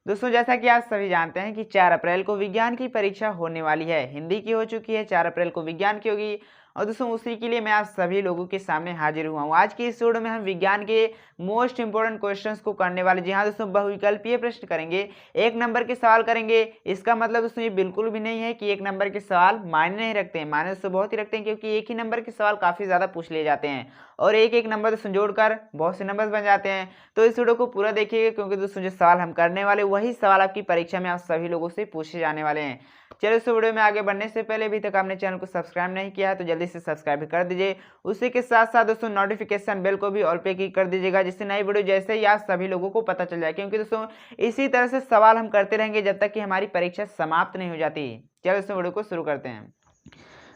दोस्तों जैसा कि आप सभी जानते हैं कि 4 अप्रैल को विज्ञान की परीक्षा होने वाली है। हिंदी की हो चुकी है, 4 अप्रैल को विज्ञान की होगी। और दोस्तों उसी के लिए मैं आप सभी लोगों के सामने हाजिर हुआ हूँ। आज की इस वीडियो में हम विज्ञान के मोस्ट इंपोर्टेंट क्वेश्चंस को करने वाले। जी हाँ दोस्तों, बहुविकल्पीय प्रश्न करेंगे, 1 नंबर के सवाल करेंगे। इसका मतलब दोस्तों ये बिल्कुल भी नहीं है कि 1 नंबर के सवाल मायने नहीं रखते हैं। मायने दोस्तों बहुत ही रखते हैं, क्योंकि एक ही नंबर के सवाल काफ़ी ज़्यादा पूछ लिए जाते हैं और एक एक नंबर दोस्तों जोड़कर बहुत से नंबर बन जाते हैं। तो इस वीडियो को पूरा देखिएगा, क्योंकि दोस्तों जो सवाल हम करने वाले वही सवाल आपकी परीक्षा में आप सभी लोगों से पूछे जाने वाले हैं। चलिए इस वीडियो में आगे बढ़ने से पहले अभी तक आपने चैनल को सब्सक्राइब नहीं किया है तो जल्दी से सब्सक्राइब कर दीजिए। उसी के साथ साथ दोस्तों नोटिफिकेशन बेल को भी ऑल पे क्लिक कर दीजिएगा, जिससे नई वीडियो जैसे ही आप सभी लोगों को पता चल जाए। क्योंकि दोस्तों इसी तरह से सवाल हम करते रहेंगे जब तक कि हमारी परीक्षा समाप्त नहीं हो जाती। चलिए दोस्तों वीडियो को शुरू करते हैं।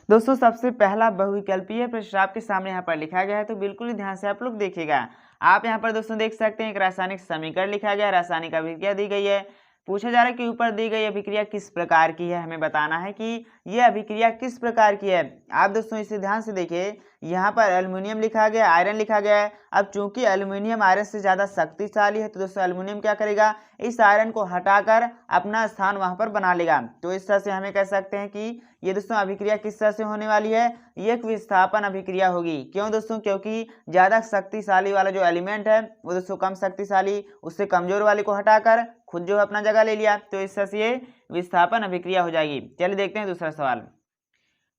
दोस्तों सबसे पहला बहुविकल्पीय प्रश्न आपके सामने यहाँ पर लिखा गया है, तो बिल्कुल ही ध्यान से आप लोग देखिएगा। आप यहाँ पर दोस्तों देख सकते हैं एक रासायनिक समीकरण लिखा गया है, रासायनिक अभिक्रिया दी गई है। पूछा जा रहा है कि ऊपर दी गई अभिक्रिया किस प्रकार की है। हमें बताना है कि यह अभिक्रिया किस प्रकार की है। आप दोस्तों इसे ध्यान से देखिए, यहाँ पर एल्युमिनियम लिखा गया है, आयरन लिखा गया है। अब चूंकि एल्युमिनियम आयरन से ज़्यादा शक्तिशाली है, तो दोस्तों एल्युमिनियम क्या करेगा, इस आयरन को हटाकर अपना स्थान वहाँ पर बना लेगा। तो इस तरह से हमें कह सकते हैं कि ये दोस्तों अभिक्रिया किस तरह से होने वाली है, ये एक विस्थापन अभिक्रिया होगी। क्यों दोस्तों, क्योंकि ज़्यादा शक्तिशाली वाला जो एलिमेंट है वो दोस्तों कम शक्तिशाली, उससे कमजोर वाले को हटाकर खुद जो है अपना जगह ले लिया, तो इस तरह से ये विस्थापन अभिक्रिया हो जाएगी। चलिए देखते हैं दूसरा सवाल।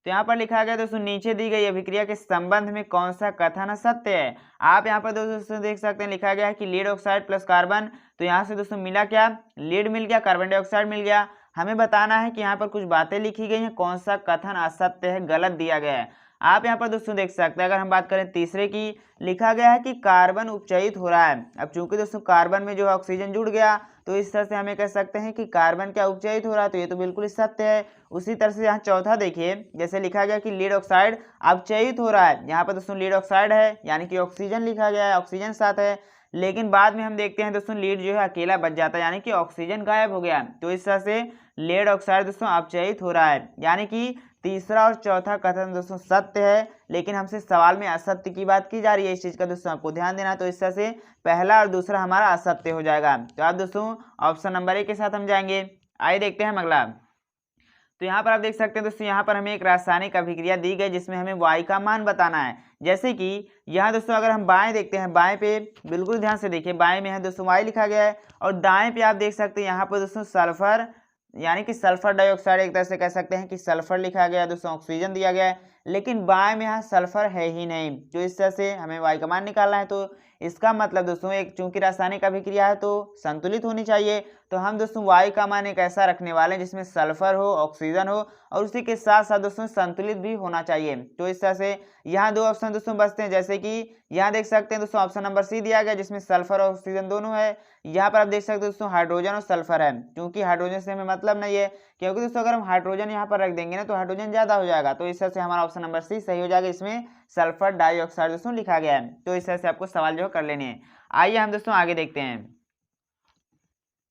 तो यहाँ पर लिखा गया दोस्तों नीचे दी गई अभिक्रिया के संबंध में कौन सा कथन सत्य है। आप यहाँ पर दोस्तों देख सकते हैं लिखा गया है कि लीड ऑक्साइड प्लस कार्बन, तो यहाँ से दोस्तों मिला क्या, लीड मिल गया, कार्बन डाइऑक्साइड मिल गया। हमें बताना है कि यहाँ पर कुछ बातें लिखी गई हैं, कौन सा कथन असत्य है, गलत दिया गया है। आप यहाँ पर दोस्तों देख सकते हैं, अगर हम बात करें तीसरे की, लिखा गया है कि कार्बन उपचयित हो रहा है। अब चूंकि दोस्तों कार्बन में जो है ऑक्सीजन जुड़ गया, तो इस तरह से हमें कह सकते हैं कि कार्बन क्या उपचयित हो रहा है, तो ये तो बिल्कुल सत्य है। उसी तरह से यहाँ चौथा देखिए, जैसे लिखा गया कि लीड ऑक्साइड अपचयित हो रहा है। यहाँ पर दोस्तों लीड ऑक्साइड है, यानी कि ऑक्सीजन लिखा गया है, ऑक्सीजन साथ है। लेकिन बाद में हम देखते हैं दोस्तों लीड जो है अकेला बच जाता है, यानी कि ऑक्सीजन गायब हो गया। तो इस तरह से लीड ऑक्साइड दोस्तों अपचयित हो रहा है, यानी कि तीसरा और चौथा कथन दोस्तों सत्य है। लेकिन हमसे सवाल में असत्य की बात की जा रही है, इस चीज का दोस्तों आपको ध्यान देना। तो इस तरह से पहला और दूसरा हमारा असत्य हो जाएगा। तो आप दोस्तों ऑप्शन नंबर 1 के साथ हम जाएंगे। आइए देखते हैं हम अगला। तो यहाँ पर आप देख सकते हैं दोस्तों, यहाँ पर हमें एक रासायनिक अभिक्रिया दी गई जिसमें हमें y का मान बताना है। जैसे कि यहाँ दोस्तों अगर हम बाएं देखते हैं, बाएं पे बिल्कुल ध्यान से देखिए, बाएं में है दोस्तों y लिखा गया है, और दाएं पे आप देख सकते हैं यहाँ पर दोस्तों सल्फर, यानी कि सल्फर डाइऑक्साइड, एक तरह से कह सकते हैं कि सल्फर लिखा गया है दोस्तों, ऑक्सीजन दिया गया है। लेकिन बाएं में यहाँ सल्फर है ही नहीं, तो इस तरह से हमें y का मान निकालना है। तो इसका मतलब दोस्तों एक चूंकि रासायनिक अभिक्रिया है तो संतुलित होनी चाहिए। तो हम दोस्तों y का मान एक ऐसा रखने वाले हैं जिसमें सल्फर हो, ऑक्सीजन हो, और उसी के साथ साथ दोस्तों संतुलित भी होना चाहिए। तो इस तरह से यहाँ 2 ऑप्शन दोस्तों बचते हैं। जैसे कि यहाँ देख सकते हैं दोस्तों ऑप्शन नंबर सी दिया गया, जिसमें सल्फर और ऑक्सीजन दोनों है। यहाँ पर आप देख सकते हैं दोस्तों हाइड्रोजन और सल्फर है। क्योंकि हाइड्रोजन से हमें मतलब नहीं है, क्योंकि दोस्तों अगर हम हाइड्रोजन यहाँ पर रख देंगे ना तो हाइड्रोजन ज्यादा हो जाएगा। तो इस तरह से हमारा ऑप्शन नंबर सी सही हो जाएगा, इसमें सल्फर डाइऑक्साइड दोस्तों लिखा गया है। तो इस तरह से आपको सवाल जो है कर लेने हैं। आइए हम दोस्तों आगे देखते हैं।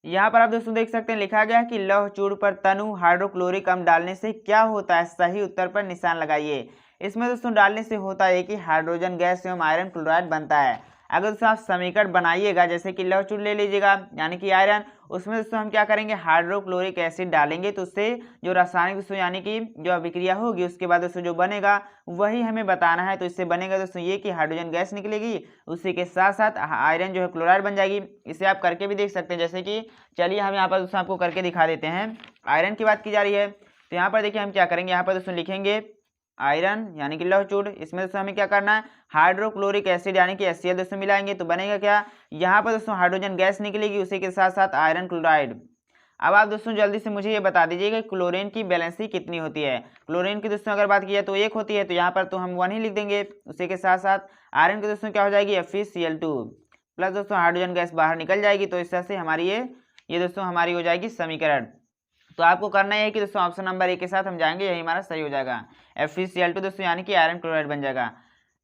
यहाँ पर आप दोस्तों देख सकते हैं लिखा गया है कि लौह चूर्ण पर तनु हाइड्रोक्लोरिक अम्ल डालने से क्या होता है, सही उत्तर पर निशान लगाइए। इसमें दोस्तों डालने से होता है कि हाइड्रोजन गैस एवं आयरन क्लोराइड बनता है। अगर दोस्तों आप समीकरण बनाइएगा, जैसे कि लौह चूर्ण ले लीजिएगा यानी कि आयरन, उसमें दोस्तों हम क्या करेंगे, हाइड्रोक्लोरिक एसिड डालेंगे, तो उससे जो रासायनिक दोस्तों यानी कि जो अभिक्रिया होगी उसके बाद दोस्तों जो बनेगा वही हमें बताना है। तो इससे बनेगा दोस्तों ये कि हाइड्रोजन गैस निकलेगी, उसी के साथ साथ आयरन जो है क्लोराइड बन जाएगी। इसे आप करके भी देख सकते हैं। जैसे कि चलिए हम यहाँ पर दोस्तों आपको करके दिखा देते हैं। आयरन की बात की जा रही है, तो यहाँ पर देखिए हम क्या करेंगे, यहाँ पर दोस्तों लिखेंगे आयरन यानी कि लौह चूर्ण, इसमें दोस्तों हमें क्या करना है, हाइड्रोक्लोरिक एसिड यानी कि HCl दोस्तों मिलाएंगे, तो बनेगा क्या, यहाँ पर दोस्तों हाइड्रोजन गैस निकलेगी, उसी के साथ साथ आयरन क्लोराइड। अब आप दोस्तों जल्दी से मुझे ये बता दीजिएगा क्लोरीन की वैलेंसी कितनी होती है। क्लोरीन की दोस्तों अगर बात की जाए तो 1 होती है, तो यहाँ पर तो हम 1 ही लिख देंगे। उसी के साथ साथ आयरन की दोस्तों क्या हो जाएगी, FeCl2 प्लस दोस्तों हाइड्रोजन गैस बाहर निकल जाएगी। तो इस तरह से हमारी ये दोस्तों हमारी हो जाएगी समीकरण। तो आपको करना है कि दोस्तों ऑप्शन नंबर 1 के साथ हम जाएंगे, यही हमारा सही हो जाएगा। FeCl2 दोस्तों यानी कि आयरन क्लोराइड बन जाएगा।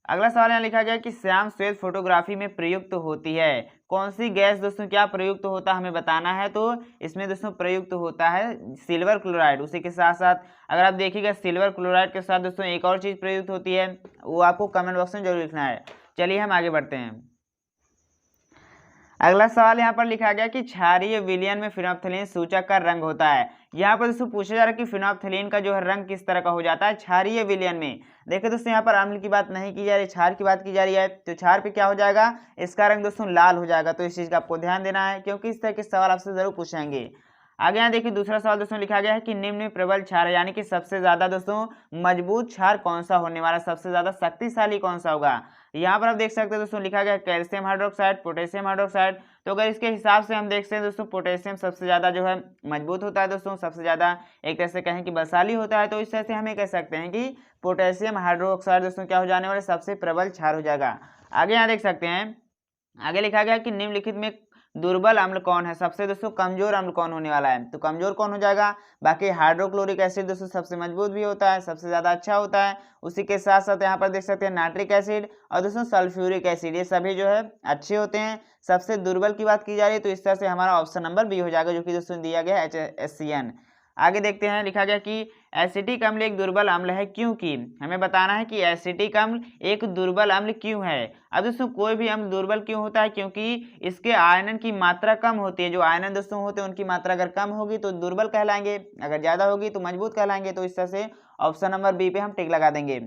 अगला सवाल यहाँ लिखा गया कि श्याम श्वेत फोटोग्राफी में प्रयुक्त होती है। कौन सी गैस दोस्तों क्या प्रयुक्त होता है हमें बताना है। तो इसमें दोस्तों प्रयुक्त होता है सिल्वर क्लोराइड। उसी के साथ साथ अगर आप देखिएगा सिल्वर क्लोराइड के साथ दोस्तों एक और चीज प्रयुक्त होती है, वो आपको कमेंट बॉक्स में जरूर लिखना है। चलिए हम आगे बढ़ते हैं। अगला सवाल यहाँ पर लिखा गया कि क्षारीय विलयन में फिनोल्फ्थालीन सूचक का रंग होता है। यहाँ पर दोस्तों पूछा जा रहा है कि फिनोल्फ्थालीन का जो है रंग किस तरह का हो जाता है क्षारीय विलयन में। देखिए दोस्तों यहाँ पर अम्ल की बात नहीं की जा रही, क्षार की बात की जा रही है, तो क्षार पे क्या हो जाएगा, इसका रंग दोस्तों लाल हो जाएगा। तो इस चीज का आपको ध्यान देना है क्योंकि इस तरह के सवाल आपसे जरूर पूछेंगे। आगे यहाँ देखिए दूसरा सवाल दोस्तों लिखा गया है कि निम्न में प्रबल क्षार है, यानी कि सबसे ज्यादा दोस्तों मजबूत क्षार कौन सा होने वाला, सबसे ज्यादा शक्तिशाली कौन सा होगा। यहाँ पर आप देख सकते हैं दोस्तों लिखा गया कैल्शियम हाइड्रोक्साइड, पोटेशियम हाइड्रोक्साइड। तो अगर इसके हिसाब से हम देखते हैं दोस्तों पोटेशियम सबसे ज्यादा जो है मजबूत होता है दोस्तों, सबसे ज्यादा एक तरह से कहें कि बलशाली होता है। तो इस तरह से हमें कह सकते हैं कि पोटेशियम हाइड्रोक्साइड दोस्तों क्या हो जाने वाले सबसे प्रबल क्षार हो जाएगा। आगे यहाँ देख सकते हैं, आगे लिखा गया कि निम्नलिखित में दुर्बल अम्ल कौन है, सबसे दोस्तों कमजोर अम्ल कौन होने वाला है। तो कमजोर कौन हो जाएगा, बाकी हाइड्रोक्लोरिक एसिड दोस्तों सबसे मजबूत भी होता है, सबसे ज्यादा अच्छा होता है। उसी के साथ साथ यहाँ पर देख सकते हैं नाइट्रिक एसिड और दोस्तों सल्फ्यूरिक एसिड, ये सभी जो है अच्छे होते हैं। सबसे दुर्बल की बात की जा रही है तो इस तरह से हमारा ऑप्शन नंबर बी हो जाएगा, जो कि दोस्तों दिया गया है HCN। आगे देखते हैं, लिखा गया कि एसिटिक अम्ल एक दुर्बल अम्ल है क्योंकि, हमें बताना है कि एसिटिक अम्ल एक दुर्बल अम्ल क्यों है। अब दोस्तों कोई भी अम्ल दुर्बल क्यों होता है, क्योंकि इसके आयनन की मात्रा कम होती है। जो आयनन दोस्तों होते हैं उनकी मात्रा अगर कम होगी तो दुर्बल कहलाएंगे, अगर ज्यादा होगी तो मजबूत कहलाएंगे। तो इस तरह से ऑप्शन नंबर बी पे हम टिक लगा देंगे।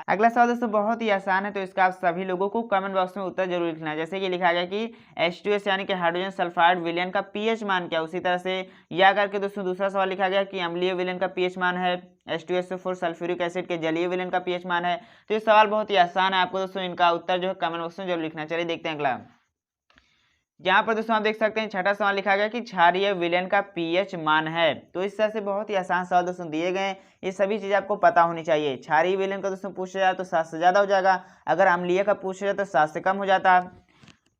अगला सवाल दोस्तों बहुत ही आसान है, तो इसका आप सभी लोगों को कमेंट बॉक्स में उत्तर जरूर लिखना है। जैसे कि लिखा गया कि H2S यानी कि हाइड्रोजन सल्फाइड विलयन का पीएच मान क्या, उसी तरह से या करके दोस्तों दूसरा सवाल लिखा गया कि अम्लीय विलयन का पीएच मान है H2SO4 सल्फ्यूरिक एसिड के जलीय विलयन का पीएच मान है। तो ये सवाल बहुत ही आसान है, आपको दोस्तों इनका उत्तर जो है कमेंट बॉक्स में जरूर लिखना। चलिए देखते हैं अगला। यहाँ पर दोस्तों आप देख सकते हैं छठा सवाल लिखा गया कि क्षारीय विलयन का पीएच मान है। तो इस तरह से बहुत ही आसान सवाल दोस्तों दिए गए हैं, ये सभी चीजें आपको पता होनी चाहिए। क्षारीय विलयन का दोस्तों पूछा जाए तो 7 से ज्यादा हो जाएगा, अगर अम्लीय का पूछा जाए तो 7 से कम हो जाता।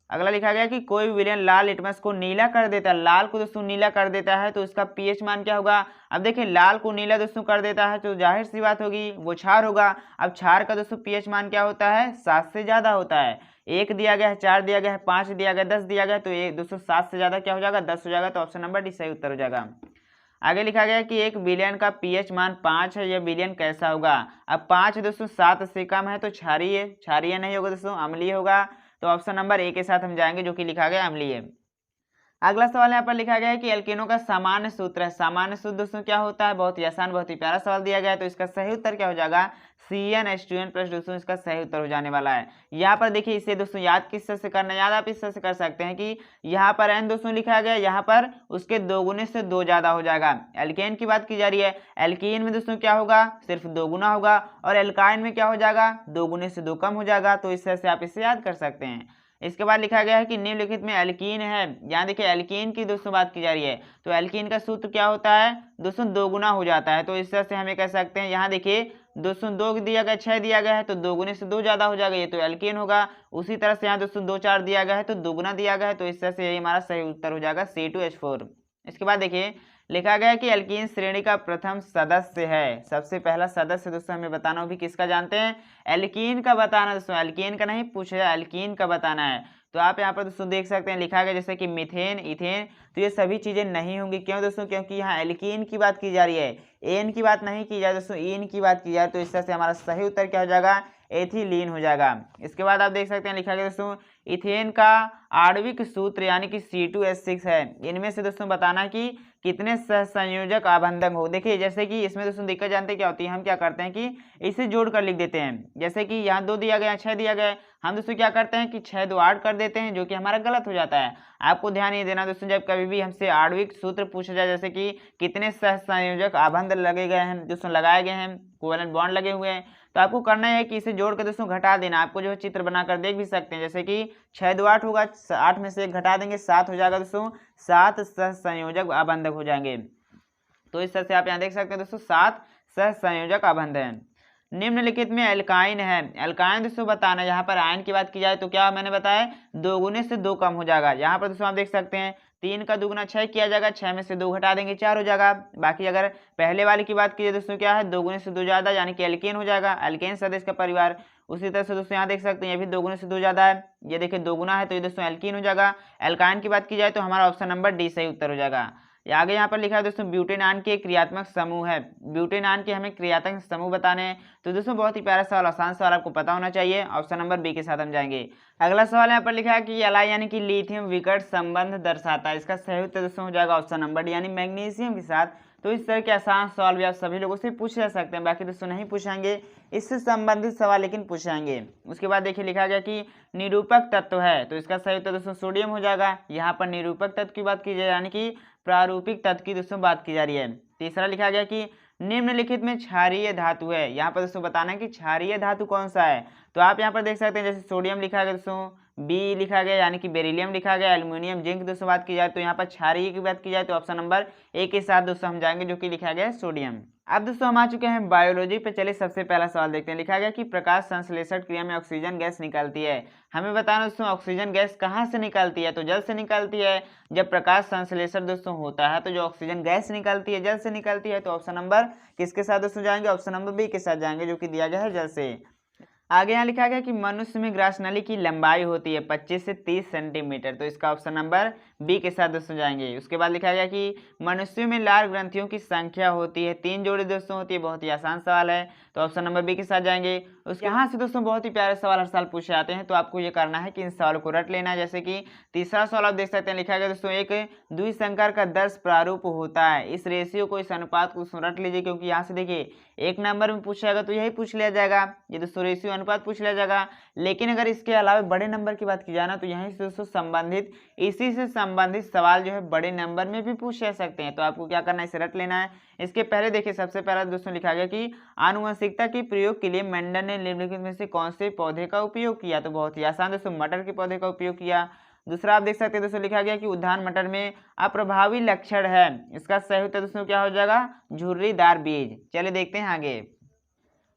अगला लिखा गया कि कोई विलयन लाल लिटमस को नीला कर देता है, लाल को दोस्तों नीला कर देता है तो इसका पीएच मान क्या होगा। अब देखिए लाल को नीला दोस्तों कर देता है तो जाहिर सी बात होगी वो क्षार होगा। अब क्षार का दोस्तों पीएच मान क्या होता है, 7 से ज्यादा होता है। 1 दिया गया है, 4 दिया गया है, 5 दिया गया है, 10 दिया गया है, तो ये दोस्तों 7 से ज्यादा क्या हो जाएगा, 10 हो जाएगा। तो ऑप्शन नंबर डी सही उत्तर हो जाएगा। आगे लिखा गया कि एक विलयन का पीएच मान 5 है, यह विलयन कैसा होगा। अब 5 दोस्तों 7 से कम है तो क्षारीय, क्षारीय नहीं होगा दोस्तों अम्लीय होगा। तो ऑप्शन नंबर ए के साथ हम जाएंगे, जो कि लिखा गया अम्लीय। अगला सवाल यहाँ पर लिखा गया है कि एल्केनों का सामान्य सूत्र है, सामान्य सूत्र दोस्तों क्या होता है, बहुत ही आसान बहुत ही प्यारा सवाल दिया गया है। तो इसका सही उत्तर क्या हो जाएगा, CnH2n प्लस दोस्तों इसका सही उत्तर हो जाने वाला है। यहाँ पर देखिए इसे दोस्तों याद किस तरह से करना, याद आप इस तरह से कर सकते हैं कि यहाँ पर n दोस्तों लिखा गया, यहाँ पर उसके दोगुने से 2 ज्यादा हो जाएगा। एल्केन की बात की जा रही है, एल्कीन में दोस्तों क्या होगा, सिर्फ 2 गुना होगा, और एल्काइन में क्या हो जाएगा, 2 गुने से 2 कम हो जाएगा। तो इस तरह से आप इसे याद कर सकते हैं। इसके बाद लिखा गया है कि निम्नलिखित में एल्कीन है, यहाँ देखिए एल्कीन की दोस्तों बात की जा रही है, तो एल्कीन का सूत्र क्या होता है दोस्तों, 2 गुना हो जाता है। तो इस तरह से हमें कह सकते हैं, यहाँ देखिए दोस्तों 2 दिया गया, 6 दिया गया है तो 2 गुने से 2 ज्यादा हो जाएगा, ये तो एल्कीन होगा। उसी तरह से यहाँ दोस्तों 2 4 दिया गया है तो 2 गुना दिया गया है, तो इस तरह से यही हमारा सही उत्तर हो जाएगा C2H4। इसके बाद देखिए लिखा गया है कि एल्कीन श्रेणी का प्रथम सदस्य है, सबसे पहला सदस्य दोस्तों हमें बताना, भी किसका जानते हैं, एल्कीन का बताना दोस्तों, एल्कीन का नहीं पूछा जाए, एल्कीन का बताना है। तो आप यहाँ पर दोस्तों देख सकते हैं लिखा गया जैसे कि मीथेन, इथेन, तो ये सभी चीजें नहीं होंगी। क्यों दोस्तों, क्योंकि यहाँ एल्कीन की बात की जा रही है, एन की बात नहीं की जाए दोस्तों, इन की बात की जाए। तो इस तरह से हमारा सही उत्तर क्या हो जाएगा, एथिलीन हो जाएगा। इसके बाद आप देख सकते हैं लिखा गया दोस्तों इथेन का आणविक सूत्र यानी कि C2H6 है। इनमें से दोस्तों बताना कि कितने सहसंयोजक आबंधक हो। देखिए जैसे कि इसमें दोस्तों दिक्कत जानते हैं क्या होती है, हम क्या करते हैं कि इसे जोड़कर लिख देते हैं। जैसे कि यहाँ 2 दिया गया, 6 दिया गया, हम दोस्तों क्या करते हैं कि 6 2 8 कर देते हैं, जो कि हमारा गलत हो जाता है। आपको ध्यान ये देना दोस्तों, जब कभी भी हमसे आणविक सूत्र पूछा जाए, जैसे कि कितने सहसंयोजक आबंध लगे गए हैं दोस्तों, लगाए गए हैं, कोवेलेंट बॉन्ड लगे हुए हैं, तो आपको करना है कि इसे जोड़ के दोस्तों घटा देना। आपको जो है चित्र बनाकर देख भी सकते हैं, जैसे कि 6 2 8 होगा, 8 में से 1 घटा देंगे, 7 हो जाएगा दोस्तों, 7 सहसंयोजक आबंधक हो जाएंगे। तो इस तरह से आप यहाँ देख सकते हैं दोस्तों 7 सहसंयोजक आबंध हैं। निम्नलिखित में एल्काइन है, एल्काइन दोस्तों बताना, यहाँ पर आयन की बात की जाए तो क्या मैंने बताया, 2 गुने से 2 कम हो जाएगा। यहाँ पर दोस्तों आप देख सकते हैं 3 का 2 गुना 6 किया जाएगा, 6 में से 2 घटा देंगे, 4 हो जाएगा। बाकी अगर पहले वाले की बात कीजिए दोस्तों क्या है, 2 गुने से 2 ज्यादा, यानी कि एल्केन हो जाएगा, एल्केन सदस्य का परिवार। उसी तरह से दोस्तों यहाँ देख सकते हैं ये भी 2 गुने से 2 ज्यादा है, ये देखिए 2 गुना है, तो ये दोस्तों एल्कीन हो जाएगा। एल्काइन की बात की जाए तो हमारा ऑप्शन नंबर डी सही उत्तर हो जाएगा। आगे यहाँ पर लिखा है दोस्तों ब्यूटेनान के क्रियात्मक समूह है। ब्यूटेनान के हमें क्रियात्मक समूह बताने हैं। तो दोस्तों बहुत ही प्यारा सवाल, आसान सवाल, आपको पता होना चाहिए। ऑप्शन नंबर बी के साथ हम जाएंगे। अगला सवाल यहाँ पर लिखा है कि एल यानी कि लिथियम विकट संबंध दर्शाता है। इसका सही उत्तर दोस्तों हो जाएगा ऑप्शन नंबर डी यानी मैग्नीशियम के साथ। तो इस तरह के आसान सवाल भी आप सभी लोगों से पूछ जा सकते हैं, बाकी दोस्तों नहीं पूछेंगे, इससे संबंधित सवाल लेकिन पूछेंगे। उसके बाद देखिए लिखा गया कि निरूपक तत्व है। तो इसका सही उत्तर दोस्तों सोडियम हो जाएगा। यहाँ पर निरूपक तत्व की बात की जाए यानी कि प्रारूपिक तत्व की दोस्तों बात की जा रही है। तीसरा लिखा गया कि निम्नलिखित में क्षारीय धातु है। यहाँ पर दोस्तों बताना है कि क्षारीय धातु कौन सा है। तो आप यहाँ पर देख सकते हैं जैसे सोडियम लिखा गया दोस्तों, बी लिखा गया यानी कि बेरिलियम लिखा गया, एल्यूमिनियम, जिंक दोस्तों बात की जाए तो यहाँ पर क्षारीय की बात की जाए तो ऑप्शन नंबर ए के साथ दोस्तों हम जाएंगे जो कि लिखा गया है सोडियम। अब दोस्तों हम आ चुके हैं बायोलॉजी पे। चलिए सबसे पहला सवाल देखते हैं। लिखा गया कि प्रकाश संश्लेषण क्रिया में ऑक्सीजन गैस निकलती है। हमें बताना दोस्तों ऑक्सीजन गैस कहाँ से निकलती है। तो जल से निकलती है। जब प्रकाश संश्लेषण दोस्तों होता है तो जो ऑक्सीजन गैस निकलती है जल से निकलती है। तो ऑप्शन नंबर किसके साथ दोस्तों जाएंगे, ऑप्शन नंबर बी के साथ जाएंगे जो कि दिया गया है जल से। आगे यहाँ लिखा गया कि मनुष्य में ग्रास नली की लंबाई होती है 25 से 30 सेंटीमीटर। तो इसका ऑप्शन नंबर बी के साथ दोस्तों जाएंगे। उसके बाद लिखा गया कि मनुष्य में लाल ग्रंथियों की संख्या होती है 3 जोड़ी दोस्तों होती है। बहुत ही आसान सवाल है, तो ऑप्शन नंबर बी के साथ जाएंगे। उसके यहाँ से दोस्तों बहुत ही प्यारे सवाल हर साल पूछे जाते हैं, तो आपको ये करना है कि इन सवालों को रट लेना है। जैसे कि तीसरा सवाल आप देख सकते हैं, लिखा गया दोस्तों एक द्विसंकर का 10 प्रारूप होता है। इस रेशियो को, इस अनुपात को रट लीजिए, क्योंकि यहाँ से देखिए एक नंबर में पूछा जाएगा तो यही पूछ लिया जाएगा, ये दोस्तों रेशियो अनुपात पूछ लिया जाएगा। लेकिन अगर इसके अलावा बड़े नंबर की बात की जाए ना तो यहीं से दोस्तों संबंधित, इसी से संबंधित सवाल जो है बड़े नंबर में भी पूछ जा सकते हैं। तो आपको क्या करना है, इसे रट लेना है। इसके पहले देखिए सबसे पहला दोस्तों लिखा गया कि आनुवंशिकता के प्रयोग के लिए मेंडल ने निम्नलिखित में से कौन से पौधे का उपयोग किया। तो बहुत ही आसान दोस्तों, मटर के पौधे का उपयोग किया। दूसरा आप देख सकते हैं दोस्तों, लिखा गया कि उद्यान मटर में अप्रभावी लक्षण है। इसका सही उत्तर दोस्तों क्या हो जाएगा, झुर्रीदार बीज। चलिए देखते हैं आगे।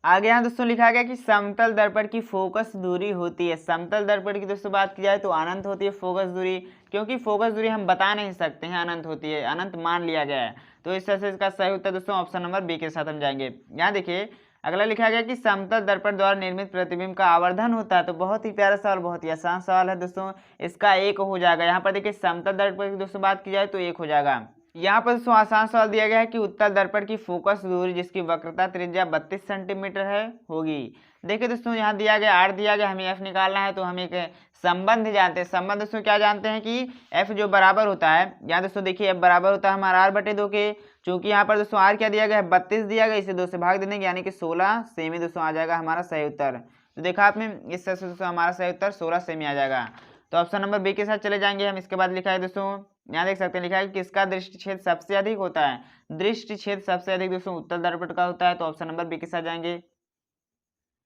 आगे यहाँ दोस्तों लिखा गया कि समतल दर्पण की फोकस दूरी होती है। समतल दर्पण की दोस्तों बात की जाए तो अनंत होती है फोकस दूरी, क्योंकि फोकस दूरी हम बता नहीं सकते हैं, अनंत होती है, अनंत मान लिया गया है। तो इस तरह से इसका सही उत्तर दोस्तों ऑप्शन नंबर बी के साथ हम जाएंगे। यहाँ देखिए अगला लिखा गया कि समतल दर्पण द्वारा निर्मित प्रतिबिंब का आवर्धन होता है। तो बहुत ही प्यारा सवाल, बहुत ही आसान सवाल है दोस्तों, इसका एक हो जाएगा। यहाँ पर देखिए समतल दर्पण की दोस्तों बात की जाए तो एक हो जाएगा। यहाँ पर दोस्तों आसान सवाल दिया गया है कि उत्तल दर्पण की फोकस दूरी जिसकी वक्रता त्रिज्या 32 सेंटीमीटर है होगी। देखिए दोस्तों यहाँ दिया गया आर दिया गया, हमें एफ निकालना है। तो हम एक संबंध जानते हैं। संबंध दोस्तों क्या जानते हैं कि एफ जो बराबर होता है, यहाँ दोस्तों देखिए एफ बराबर होता है हमारा r/2 के। चूंकि यहाँ पर दोस्तों आर क्या दिया गया है, 32 दिया गया, इसे 2 से भाग देंगे यानी कि 16 सेमी दोस्तों आ जाएगा हमारा सही उत्तर। तो देखा आपने, इस तरह से दोस्तों हमारा सही उत्तर 16 सेमी आ जाएगा। तो ऑप्शन नंबर बी के साथ चले जाएंगे हम। इसके बाद लिखा है दोस्तों, यहाँ देख सकते हैं लिखा है कि किसका दृष्टि क्षेत्र सबसे अधिक होता है। दृष्टि क्षेत्र सबसे अधिक दोस्तों उत्तल दर्पण का होता है। तो ऑप्शन नंबर बी के साथ जाएंगे।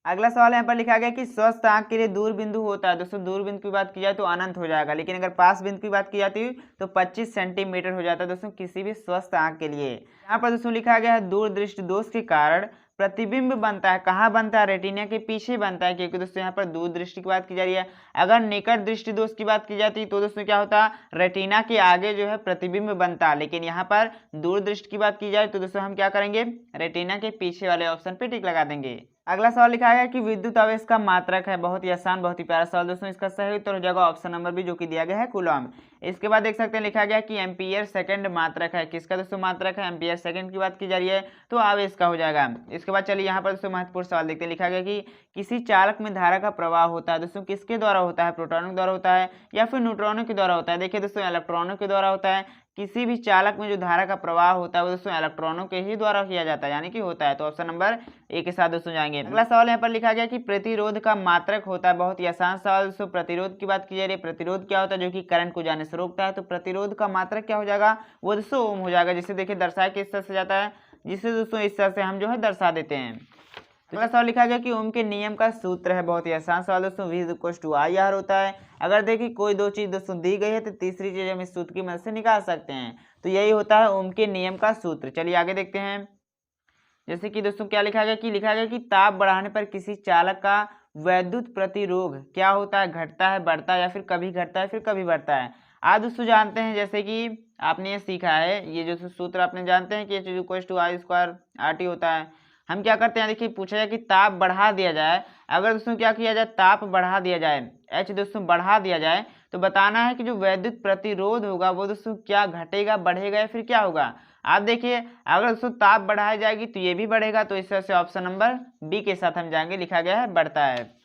अगला सवाल यहाँ पर लिखा गया कि स्वस्थ आंख के लिए दूर बिंदु होता है। दोस्तों दूर बिंदु की बात की जाए तो अनंत हो जाएगा, लेकिन अगर पास बिंदु की बात की जाती है तो 25 सेंटीमीटर हो जाता है दोस्तों किसी भी स्वस्थ आंख के लिए। यहाँ पर दोस्तों लिखा गया है दूर दृष्टि दोष के कारण प्रतिबिंब बनता है। कहाँ बनता है, रेटिना के पीछे बनता है, क्योंकि दोस्तों यहाँ पर दूर दृष्टि की बात की जा रही है। अगर निकट दृष्टि दोष की बात की जाती तो दोस्तों क्या होता, रेटिना के आगे जो है प्रतिबिंब बनता, लेकिन यहाँ पर दूर दृष्टि की बात की जाए तो दोस्तों हम क्या करेंगे, रेटिना के पीछे वाले ऑप्शन पे टिक लगा देंगे। अगला सवाल लिखा है कि विद्युत आवेश का मात्रक है। बहुत ही आसान, बहुत ही प्यारा सवाल दोस्तों, इसका सही उत्तर हो जाएगा ऑप्शन नंबर बी जो कि दिया गया है कूलॉम। इसके बाद देख सकते हैं लिखा गया कि एम्पियर सेकंड मात्रक है। किसका दोस्तों मात्रक है, एम्पियर सेकंड की बात की जा रही है तो आवेश का हो जाएगा। इसके बाद चलिए यहाँ पर दोस्तों महत्वपूर्ण सवाल देखते हैं। लिखा गया कि किसी चालक में धारा का प्रवाह होता है। दोस्तों किसके द्वारा होता है, प्रोटॉनों के द्वारा होता है या फिर न्यूट्रॉनों के द्वारा होता है। देखिए दोस्तों इलेक्ट्रॉनों के द्वारा होता है। किसी भी चालक में जो धारा का प्रवाह होता है वो दोस्तों इलेक्ट्रॉनों के ही द्वारा किया जाता है, यानी कि होता है। तो ऑप्शन नंबर ए के साथ दोस्तों जाएंगे। अगला सवाल यहाँ पर लिखा गया कि प्रतिरोध का मात्रक होता है। बहुत ही आसान सवाल दोस्तों, प्रतिरोध की बात की जा रही है। प्रतिरोध क्या होता है, जो कि करंट को जाने से रोकता है। तो प्रतिरोध का मात्रक क्या हो जाएगा, वो दोस्तों ओम हो जाएगा, जिसे देखिए दर्शाया किस तरह से जाता है, जिसे दोस्तों इस तरह से हम जो है दर्शा देते हैं। अगला सवाल लिखा गया कि ओम के नियम का सूत्र है। बहुत ही आसान सवाल दोस्तों, V=IR होता है। अगर देखिए कोई दो चीज दोस्तों दी गई है तो तीसरी चीज हम इस सूत्र की मदद से निकाल सकते हैं। तो यही होता है ओम के नियम का सूत्र। चलिए आगे देखते हैं। जैसे कि दोस्तों क्या लिखा गया कि ताप बढ़ाने पर किसी चालक का वैद्युत प्रतिरोध क्या होता है, घटता है, बढ़ता है, या फिर कभी घटता है फिर कभी बढ़ता है। आज दोस्तों जानते हैं, जैसे कि आपने ये सीखा है, ये जो सूत्र आपने जानते हैं कि H=I²RT होता है। हम क्या करते हैं, देखिए पूछा जाए कि ताप बढ़ा दिया जाए। अगर दोस्तों क्या किया जाए, ताप बढ़ा दिया जाए, एच दोस्तों बढ़ा दिया जाए तो बताना है कि जो वैद्युत प्रतिरोध होगा वो दोस्तों क्या घटेगा, बढ़ेगा या फिर क्या होगा। आप देखिए अगर दोस्तों ताप बढ़ाई जाएगी तो ये भी बढ़ेगा, तो इस तरह से ऑप्शन नंबर बी के साथ हम जाएंगे, लिखा गया है बढ़ता है।